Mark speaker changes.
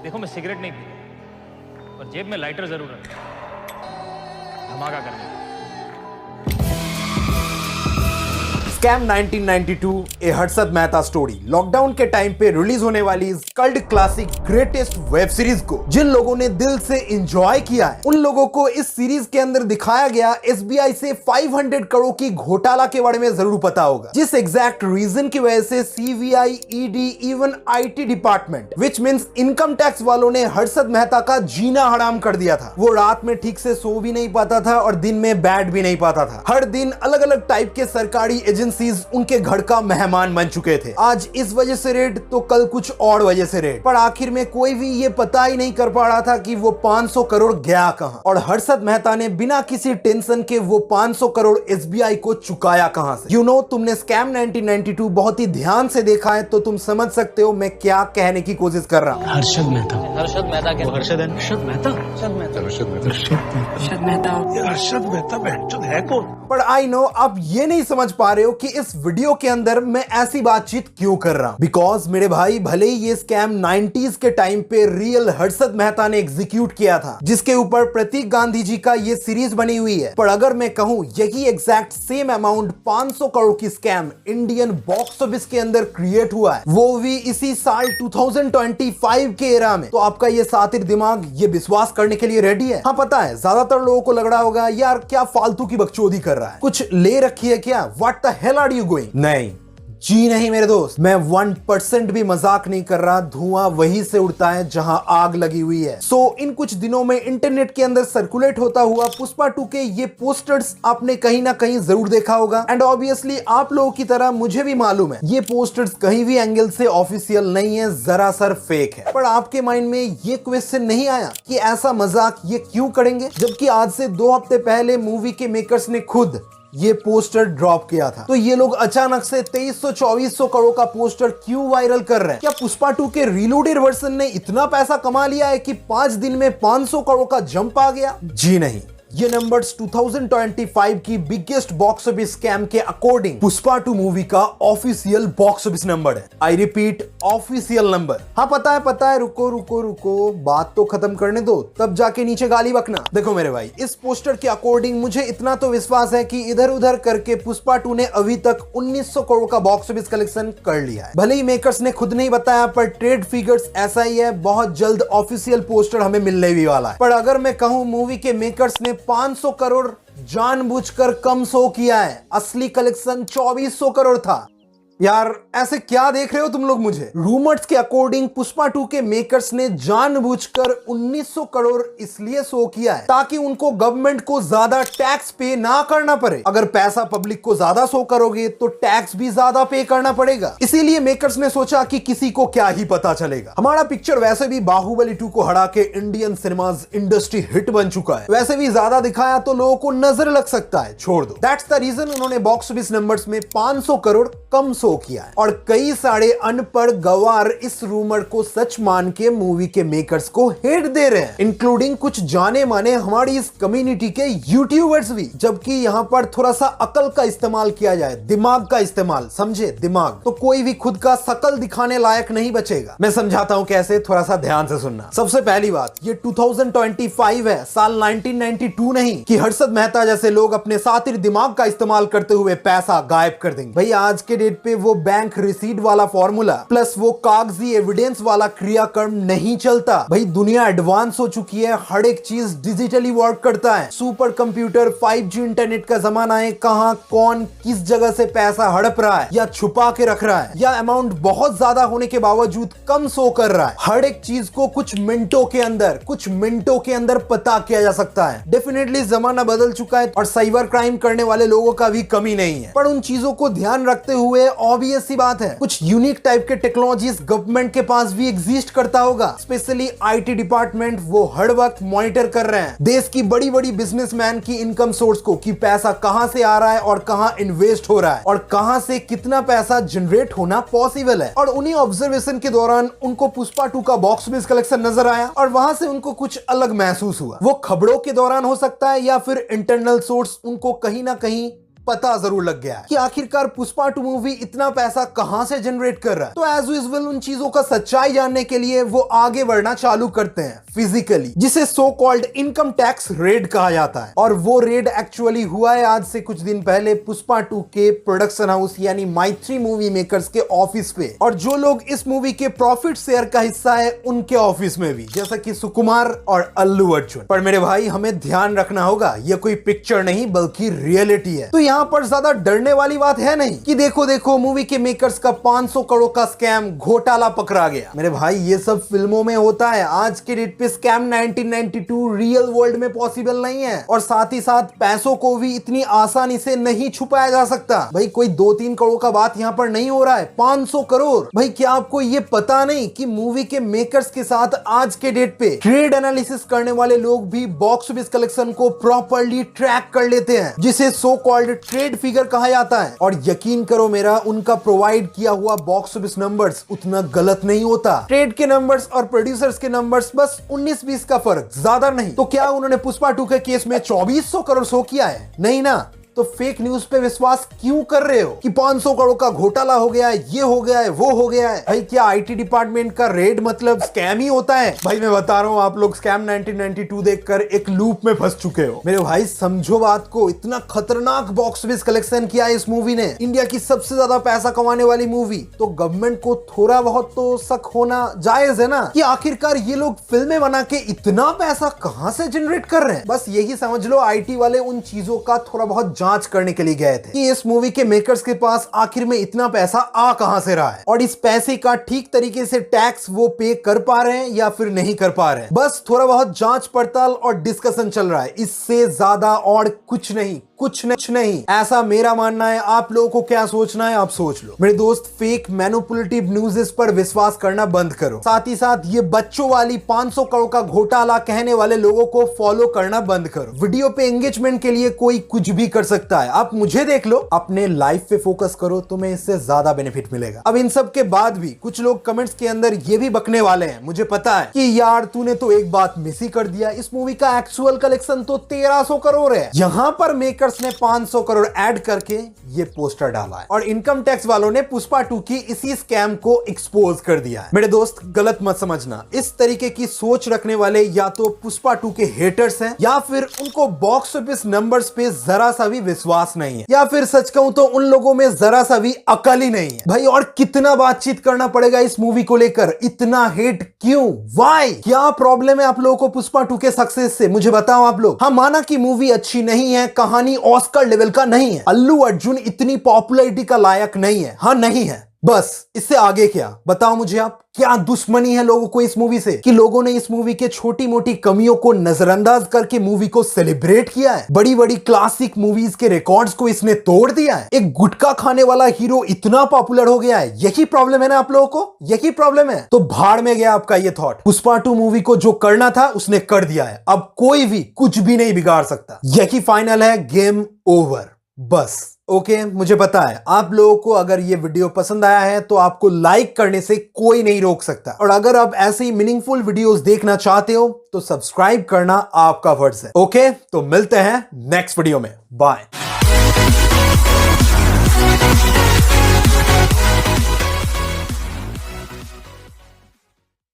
Speaker 1: देखो मैं सिगरेट नहीं पीता और जेब में लाइटर जरूर रखता हूं, धमाका करने का।
Speaker 2: स्कैम 1992 ए हर्षद मेहता स्टोरी लॉकडाउन के टाइम पे रिलीज होने वाली इस cult classic greatest web series को जिन लोगों ने दिल से एंजॉय किया है, उन लोगों को इस सीरीज के अंदर दिखाया गया एसबीआई से 500 करोड़ की घोटाला के बारे में जरूर पता होगा, जिस एग्जैक्ट रीजन की वजह से CBI, ED, even IT department which means income tax वालों ने हर्षद मेहता का जीना हराम कर दिया था। वो रात में ठीक से सो भी नहीं पाता था और दिन में बैठ भी नहीं पाता था। हर दिन अलग अलग टाइप के सरकारी एजेंसीज उनके घर का मेहमान बन चुके थे। आज इस वजह से रेड तो कल कुछ और वजह से रेड, पर आखिर में कोई भी ये पता ही नहीं कर पा रहा था कि वो 500 करोड़ गया कहां और हर्षद मेहता ने बिना किसी टेंशन के वो 500 करोड़ एसबीआई को चुकाया कहां से। तुमने स्कैम 1992 बहुत ही ध्यान से देखा है तो तुम समझ सकते हो मैं क्या कहने की कोशिश कर रहा हूं।
Speaker 3: हर्षद मेहता
Speaker 1: क्या
Speaker 3: हर्षद मेहता है कौन?
Speaker 2: पर आई नो आप ये नहीं समझ पा रहे हो कि इस वीडियो के अंदर मैं ऐसी बातचीत क्यों कर रहा हूं। बिकॉज मेरे भाई, भले ही ये स्कैम 90s के टाइम पे रियल हर्षद मेहता ने एग्जीक्यूट किया था, जिसके ऊपर प्रतीक गांधी जी का ये सीरीज बनी हुई है, पर अगर मैं कहूं यही एग्जैक्ट सेम अमाउंट 500 करोड़ की स्कैम इंडियन बॉक्स ऑफिस के अंदर क्रिएट हुआ है, वो भी इसी साल 2025 के एरा में, तो आपका ये सातिर दिमाग ये विश्वास करने के लिए रेडी है? हाँ पता है, ज्यादातर लोगों को लग रहा होगा यार क्या फालतू की बकचोदी कर रहा है, कुछ ले रखी है क्या, what the hell are you going. नहीं जी नहीं मेरे दोस्त, मैं 1% भी मजाक नहीं कर रहा। धुआं वहीं से उड़ता है जहां आग लगी हुई है। इन कुछ दिनों में इंटरनेट के अंदर सर्कुलेट होता हुआ पुष्पा 2 के ये पोस्टर्स आपने कहीं ना कहीं जरूर देखा होगा। एंड ऑब्वियसली आप लोगों की तरह मुझे भी मालूम है ये पोस्टर्स कहीं भी एंगल से ऑफिशियल नहीं है, जरा सर फेक है। पर आपके माइंड में ये क्वेश्चन नहीं आया कि ऐसा मजाक ये क्यों करेंगे, जबकि आज से 2 हफ्ते पहले मूवी के मेकर्स ने खुद ये पोस्टर ड्रॉप किया था। तो ये लोग अचानक से 2300-2400 करोड़ का पोस्टर क्यों वायरल कर रहे हैं? क्या पुष्पा 2 के रीलोडेड वर्जन ने इतना पैसा कमा लिया है कि 5 दिन में 500 करोड़ का जंप आ गया? जी नहीं, ये नंबर्स 2025 की बिगेस्ट बॉक्स ऑफिस स्कैम के अकॉर्डिंग पुष्पा 2 मूवी का ऑफिशियल बॉक्स ऑफिस नंबर है। I repeat, official number. हाँ पता है, रुको, बात तो खत्म करने दो, तब जाके नीचे गाली बकना। देखो मेरे भाई, इस पोस्टर के अकॉर्डिंग मुझे इतना तो विश्वास है कि इधर उधर करके पुष्पा 2 ने अभी तक 1900 करोड़ का बॉक्स ऑफिस कलेक्शन कर लिया है। भले ही मेकर्स ने खुद नहीं बताया, पर ट्रेड फिगर्स ऐसा ही है, बहुत जल्द ऑफिशियल पोस्टर हमें मिलने भी वाला है। पर अगर मैं कहूं मूवी के मेकर्स ने 500 करोड़ जानबूझकर कम शो किया है, असली कलेक्शन 2400 करोड़ था। यार ऐसे क्या देख रहे हो तुम लोग मुझे? रूमर्स के अकॉर्डिंग पुष्पा 2 के मेकर्स ने जानबूझकर 1900 करोड़ इसलिए शो किया है ताकि उनको गवर्नमेंट को ज्यादा टैक्स पे ना करना पड़े। अगर पैसा पब्लिक को ज्यादा शो करोगे तो टैक्स भी ज्यादा पे करना पड़ेगा। इसीलिए मेकर्स ने सोचा कि किसी को क्या ही पता चलेगा। हमारा पिक्चर वैसे भी बाहुबली 2 को हरा के इंडियन सिनेमाज इंडस्ट्री हिट बन चुका है, वैसे भी ज्यादा दिखाया तो लोगों को नजर लग सकता है, छोड़ दो। दैट्स द रीजन उन्होंने बॉक्स ऑफिस नंबर्स में 500 करोड़ कम शो किया है। और कई सारे अनपढ़ गवार इस रूमर को सच मान के मूवी के मेकर्स को हेट दे रहे हैं, इंक्लूडिंग कुछ जाने माने हमारी इस कम्युनिटी के यूट्यूबर्स भी। जबकि यहाँ पर थोड़ा सा अकल का इस्तेमाल किया जाए, दिमाग का इस्तेमाल, समझे, दिमाग, तो कोई भी खुद का शकल दिखाने लायक नहीं बचेगा। मैं समझाता हूँ कैसे, थोड़ा सा ध्यान से सुनना। सबसे पहली बात, ये 2025 है, साल 1992 नहीं कि हर्षद मेहता जैसे लोग अपने सातिर दिमाग का इस्तेमाल करते हुए पैसा गायब कर देंगे। भाई आज के डेट पे वो बैंक रिसीट वाला फॉर्मूला प्लस वो कागजी एविडेंस वाला क्रियाक्रम नहीं चलता। भाई दुनिया एडवांस हो चुकी है, हर एक चीज डिजिटली वर्क करता है। सुपर कंप्यूटर, 5G इंटरनेट का जमाना है। कहां कौन किस जगह से पैसा हड़प रहा है या छुपा के रख रहा है या अमाउंट बहुत ज्यादा होने के बावजूद कम शो कर रहा है, हर एक चीज को कुछ मिनटों के अंदर पता किया जा सकता है। डेफिनेटली जमाना बदल चुका है और साइबर क्राइम करने वाले लोगों का भी कमी नहीं है। पर उन चीजों को ध्यान रखते हुए ऑब्वियस सी बात है कुछ यूनिक टाइप के टेक्नोलॉजीज गवर्नमेंट के पास भी एग्जिस्ट करता होगा। स्पेशली आईटी डिपार्टमेंट वो हर वक्त मॉनिटर कर रहे हैं देश की बड़ी बड़ी बिजनेसमैन की इनकम सोर्स को, कि पैसा कहां से आ रहा है और कहां इन्वेस्ट हो रहा है और कहां से कितना पैसा जनरेट होना पॉसिबल है। और उन्हीं ऑब्जर्वेशन के दौरान उनको पुष्पा 2 का बॉक्स ऑफिस कलेक्शन नजर आया और वहां से उनको कुछ अलग महसूस हुआ। वो खबरों के दौरान हो सकता है या फिर इंटरनल सोर्स उनको कहीं ना कहीं पता जरूर लग गया है कि आखिरकार पुष्पा 2 मूवी इतना पैसा कहां से जनरेट कर रहा है। तो एज यूजुअल उन चीजों का सच्चाई जानने के लिए वो आगे बढ़ना चालू करते हैं फिजिकली, जिसे so called income tax raid कहा जाता है। और वो रेड एक्चुअली हुआ है आज से कुछ दिन पहले पुष्पा 2 के प्रोडक्शन हाउस यानी माइत्री मूवी मेकर्स के ऑफिस पे, और जो लोग इस मूवी के प्रॉफिट शेयर का हिस्सा है उनके ऑफिस में भी, जैसा कि सुकुमार और अल्लू अर्जुन। पर मेरे भाई हमें ध्यान रखना होगा, ये कोई पिक्चर नहीं बल्कि रियलिटी है। तो यहाँ पर ज्यादा डरने वाली बात है नहीं कि देखो देखो मूवी के मेकर्स का 500 करोड़ का स्कैम घोटाला पकड़ा गया। मेरे भाई ये सब फिल्मों में होता है, आज के डेट पे स्कैम 1992 रियल वर्ल्ड में पॉसिबल नहीं है। और साथ ही साथ पैसों को भी इतनी आसानी से नहीं छुपाया जा सकता। भाई कोई 2-3 करोड़ का बात यहाँ पर नहीं हो रहा है, 500 करोड़। भाई क्या आपको ये पता नहीं कि मूवी के मेकर्स के साथ आज के डेट पे ट्रेड एनालिसिस करने वाले लोग भी बॉक्स ऑफिस कलेक्शन को प्रॉपर्ली ट्रैक कर लेते हैं, जिसे सो कॉल्ड ट्रेड फिगर कहा जाता है। और यकीन करो मेरा, उनका प्रोवाइड किया हुआ बॉक्स ऑफिस नंबर्स उतना गलत नहीं होता। ट्रेड के नंबर्स और प्रोड्यूसर्स के नंबर्स बस 19-20 का फर्क, ज्यादा नहीं। तो क्या उन्होंने पुष्पा 2 के केस में 2400 करोड़ शो किया है? नहीं ना। तो फेक न्यूज पे विश्वास क्यों कर रहे हो कि 500 करोड़ का घोटाला हो गया है, ये हो गया है, वो हो गया है? भाई क्या आईटी डिपार्टमेंट का रेड मतलब स्कैम ही होता है? भाई मैं बता रहा हूं, आप लोग स्कैम 1992 देखकर एक लूप में फंस चुके हो। मेरे भाई समझो बात को, इतना खतरनाक बॉक्स ऑफिस कलेक्शन किया है इस मूवी ने, इंडिया की सबसे ज्यादा पैसा कमाने वाली मूवी। तो गवर्नमेंट को थोड़ा बहुत तो शक होना जायज है ना कि आखिरकार ये लोग फिल्में बना के इतना पैसा कहां से जनरेट कर रहे हैं। बस यही समझ लो, आईटी वाले उन चीजों का थोड़ा बहुत जांच करने के लिए गए थे कि इस मूवी के मेकर्स के पास आखिर में इतना पैसा आ कहां से रहा है, और इस पैसे का ठीक तरीके से टैक्स वो पे कर पा रहे हैं या फिर नहीं कर पा रहे हैं। बस थोड़ा बहुत जांच पड़ताल और डिस्कशन चल रहा है, इससे ज्यादा और कुछ नहीं, कुछ नहीं। ऐसा मेरा मानना है। आप लोगों को क्या सोचना है आप सोच लो। मेरे दोस्त, फेक मैनिपुलेटिव न्यूज़ पर विश्वास करना बंद करो। साथ ही साथ ये बच्चों वाली 500 करोड़ का घोटाला कहने वाले लोगों को फॉलो करना बंद करो। वीडियो पे एंगेजमेंट के लिए कोई कुछ भी कर सकता है, आप मुझे देख लो, अपने लाइफ पे फोकस करो, तुम्हें इससे ज्यादा बेनिफिट मिलेगा। अब इन सब के बाद भी कुछ लोग कमेंट्स के अंदर ये भी बकने वाले हैं, मुझे पता है, कि यार तूने तो एक बात मिस ही कर दिया, इस मूवी का एक्चुअल कलेक्शन तो 1300 करोड़ है। यहां पर मेकर्स ने 500 करोड़ ऐड करके ये पोस्टर डाला है, और इनकम टैक्स वालों ने पुष्पा 2 की इसी स्कैम को एक्सपोज कर दिया है। मेरे दोस्त गलत मत समझना, इस तरीके की सोच रखने वाले या तो पुष्पा 2 के हेटर्स हैं, या फिर उनको बॉक्स ऑफिस नंबर्स पे जरा सा भी विश्वास नहीं है, या फिर सच कहूं तो उन लोगों में जरा सा भी अकल ही नहीं है। भाई और कितना बातचीत करना पड़ेगा इस मूवी को लेकर, इतना हेट क्यों, वाई? क्या प्रॉब्लम है आप लोगों को पुष्पा 2 के सक्सेस से, मुझे बताओ आप लोग। हाँ माना कि मूवी अच्छी नहीं है, कहानी ऑस्कर लेवल का नहीं है, अल्लू अर्जुन इतनी पॉपुलैरिटी का लायक नहीं है, हाँ नहीं है, बस इससे आगे क्या बताओ मुझे आप? क्या दुश्मनी है लोगों को इस मूवी से कि लोगों ने इस मूवी के छोटी मोटी कमियों को नजरअंदाज करके मूवी को सेलिब्रेट किया है? बड़ी बड़ी क्लासिक मूवीज के रिकॉर्ड्स को इसने तोड़ दिया है। एक गुटखा खाने वाला हीरो इतना पॉपुलर हो गया है, यही प्रॉब्लम है ना आप लोगों को? यही प्रॉब्लम है? तो भाड़ में गया आपका ये थॉट। पुष्पा 2 मूवी को जो करना था उसने कर दिया है, अब कोई भी कुछ भी नहीं बिगाड़ सकता। यही फाइनल है, गेम ओवर, बस। ओके, मुझे पता है आप लोगों को अगर ये वीडियो पसंद आया है तो आपको लाइक करने से कोई नहीं रोक सकता, और अगर आप ऐसे ही मीनिंगफुल वीडियोस देखना चाहते हो तो सब्सक्राइब करना आपका फर्ज है। ओके, तो मिलते हैं नेक्स्ट वीडियो में, बाय।